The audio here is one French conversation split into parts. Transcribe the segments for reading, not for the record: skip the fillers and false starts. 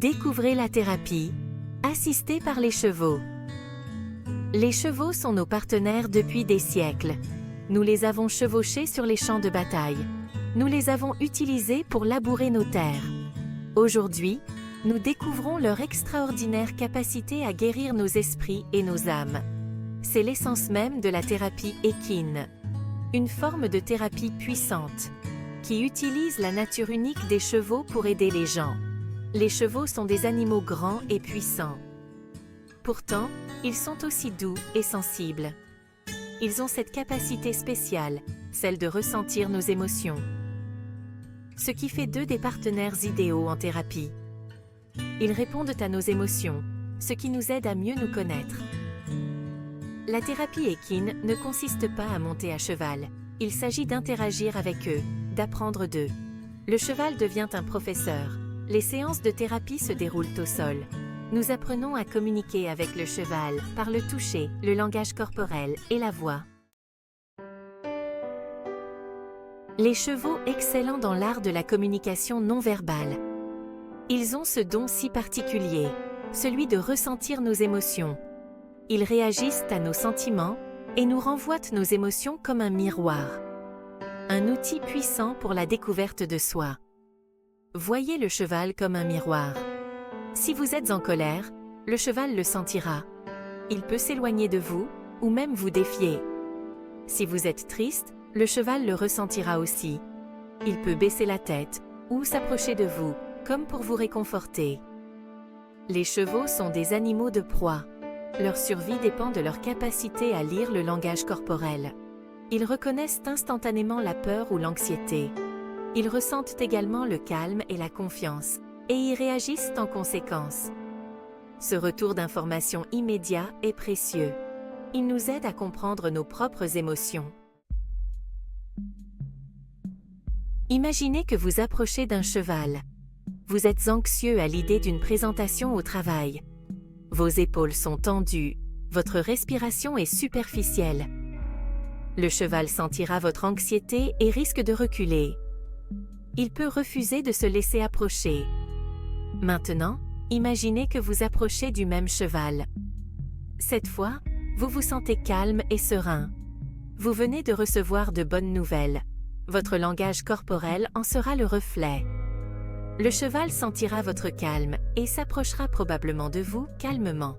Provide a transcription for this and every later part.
Découvrez la thérapie, assistée par les chevaux. Les chevaux sont nos partenaires depuis des siècles. Nous les avons chevauchés sur les champs de bataille. Nous les avons utilisés pour labourer nos terres. Aujourd'hui, nous découvrons leur extraordinaire capacité à guérir nos esprits et nos âmes. C'est l'essence même de la thérapie équine. Une forme de thérapie puissante, qui utilise la nature unique des chevaux pour aider les gens. Les chevaux sont des animaux grands et puissants. Pourtant, ils sont aussi doux et sensibles. Ils ont cette capacité spéciale, celle de ressentir nos émotions. Ce qui fait d'eux des partenaires idéaux en thérapie. Ils répondent à nos émotions, ce qui nous aide à mieux nous connaître. La thérapie équine ne consiste pas à monter à cheval. Il s'agit d'interagir avec eux, d'apprendre d'eux. Le cheval devient un professeur. Les séances de thérapie se déroulent au sol. Nous apprenons à communiquer avec le cheval par le toucher, le langage corporel et la voix. Les chevaux excellents dans l'art de la communication non verbale. Ils ont ce don si particulier, celui de ressentir nos émotions. Ils réagissent à nos sentiments et nous renvoient nos émotions comme un miroir. Un outil puissant pour la découverte de soi. Voyez le cheval comme un miroir. Si vous êtes en colère, le cheval le sentira. Il peut s'éloigner de vous, ou même vous défier. Si vous êtes triste, le cheval le ressentira aussi. Il peut baisser la tête, ou s'approcher de vous, comme pour vous réconforter. Les chevaux sont des animaux de proie. Leur survie dépend de leur capacité à lire le langage corporel. Ils reconnaissent instantanément la peur ou l'anxiété. Ils ressentent également le calme et la confiance, et y réagissent en conséquence. Ce retour d'information immédiat est précieux. Il nous aide à comprendre nos propres émotions. Imaginez que vous approchez d'un cheval. Vous êtes anxieux à l'idée d'une présentation au travail. Vos épaules sont tendues, votre respiration est superficielle. Le cheval sentira votre anxiété et risque de reculer. Il peut refuser de se laisser approcher. Maintenant, imaginez que vous approchez du même cheval. Cette fois, vous vous sentez calme et serein. Vous venez de recevoir de bonnes nouvelles. Votre langage corporel en sera le reflet. Le cheval sentira votre calme et s'approchera probablement de vous calmement.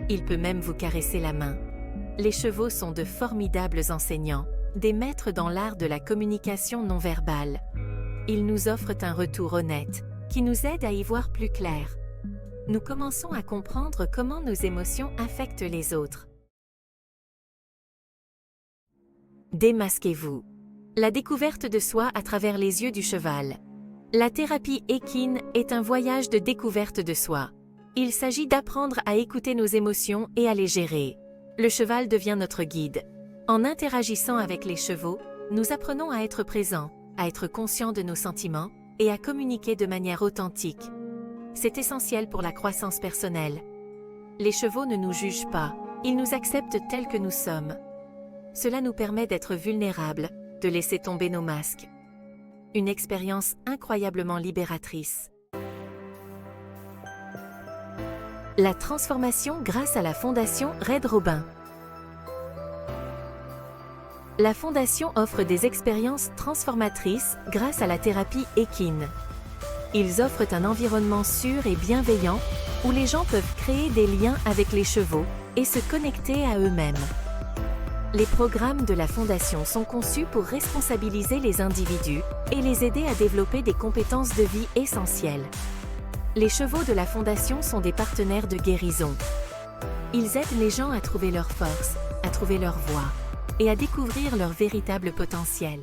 Il peut même vous caresser la main. Les chevaux sont de formidables enseignants, des maîtres dans l'art de la communication non verbale. Ils nous offrent un retour honnête, qui nous aide à y voir plus clair. Nous commençons à comprendre comment nos émotions affectent les autres. Démasquez-vous. La découverte de soi à travers les yeux du cheval. La thérapie équine est un voyage de découverte de soi. Il s'agit d'apprendre à écouter nos émotions et à les gérer. Le cheval devient notre guide. En interagissant avec les chevaux, nous apprenons à être présents, à être conscients de nos sentiments et à communiquer de manière authentique. C'est essentiel pour la croissance personnelle. Les chevaux ne nous jugent pas, ils nous acceptent tels que nous sommes. Cela nous permet d'être vulnérables, de laisser tomber nos masques. Une expérience incroyablement libératrice. La transformation grâce à la Fondation Red Robin. La Fondation offre des expériences transformatrices grâce à la thérapie équine. Ils offrent un environnement sûr et bienveillant où les gens peuvent créer des liens avec les chevaux et se connecter à eux-mêmes. Les programmes de la Fondation sont conçus pour responsabiliser les individus et les aider à développer des compétences de vie essentielles. Les chevaux de la Fondation sont des partenaires de guérison. Ils aident les gens à trouver leur force, à trouver leur voie et à découvrir leur véritable potentiel.